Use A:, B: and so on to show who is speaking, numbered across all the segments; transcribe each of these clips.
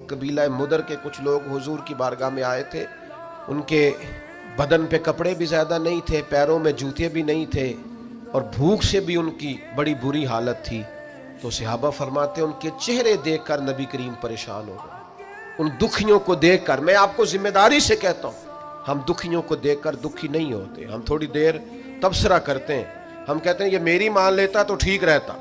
A: कबीला मुदर के कुछ लोग हुजूर की बारगाह में आए थे। उनके बदन पे कपड़े भी ज़्यादा नहीं थे, पैरों में जूते भी नहीं थे और भूख से भी उनकी बड़ी बुरी हालत थी। तो सहाबा फरमाते उनके चेहरे देखकर नबी करीम परेशान हो गए। उन दुखियों को देखकर, मैं आपको जिम्मेदारी से कहता हूँ, हम दुखियों को देखकर दुखी नहीं होते। हम थोड़ी देर तबसरा करते हैं, हम कहते हैं ये मेरी मान लेता तो ठीक रहता,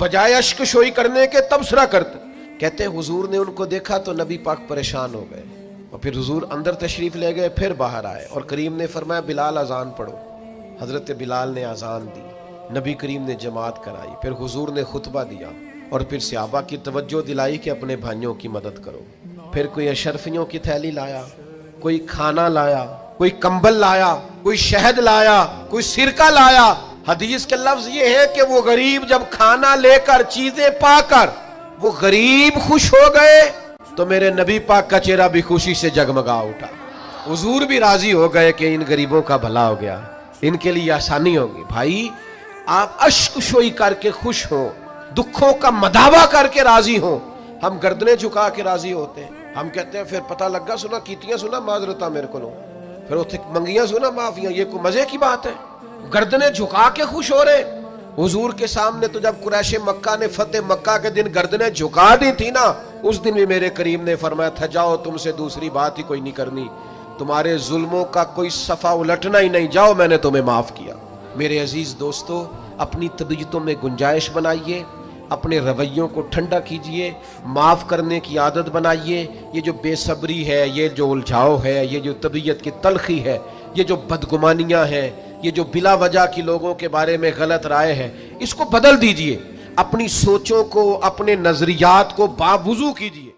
A: बजाय अश्कशोई करने के तबसरा करते। कहते हुजूर ने उनको देखा तो नबी पाक परेशान हो गए और फिर हुजूर अंदर तशरीफ ले गए, फिर बाहर आए और करीम ने फरमाया बिलाल अजान पढ़ो। हजरत बिलाल ने अजान दी, नबी करीम ने जमात कराई, फिर हुजूर ने खुतबा दिया और फिर सहाबा की तवज्जो दिलाई कि अपने भाइयों की मदद करो। फिर कोई अशरफियों की थैली लाया, कोई खाना लाया, कोई कंबल लाया, कोई शहद लाया, कोई सिरका लाया। हदीस के लफ्ज ये है कि वो गरीब जब खाना लेकर, चीजें पाकर वो गरीब खुश हो गए तो मेरे नबी पाक का चेहरा भी खुशी से जगमगा उठा। हुजूर भी राजी हो गए कि इन गरीबों का भला हो गया, इनके लिए आसानी होगी। भाई आप अश्कशोई करके खुश हो, दुखों का मदावा करके राजी हो। हम गर्दनें झुका के राजी होते हैं। हम कहते हैं फिर पता लगा सुना कीतियां सुना माजरता मेरे को, फिर उसे मंगियां सुना माफिया, ये कोई मजे की बात है? गर्दनें झुका के खुश हो रहे। हुजूर के सामने तो जब कुरैश मक्का ने फतेह मक्का के दिन गर्दनें झुका दी थी ना, उस दिन भी मेरे करीम ने फरमाया था जाओ तुमसे दूसरी बात ही कोई नहीं करनी, तुम्हारे जुल्मों का कोई सफा उलटना ही नहीं, जाओ मैंने तुम्हें माफ किया। मेरे अजीज दोस्तों, अपनी तबीयतों में गुंजाइश बनाइए, अपने रवैयों को ठंडा कीजिए, माफ़ करने की आदत बनाइए। ये जो बेसब्री है, ये जो उलझाव है, ये जो तबीयत की तलखी है, ये जो बदगुमानियाँ हैं, ये जो बिला वजह की लोगों के बारे में गलत राय है, इसको बदल दीजिए। अपनी सोचों को, अपने नजरियात को बावुजू कीजिए।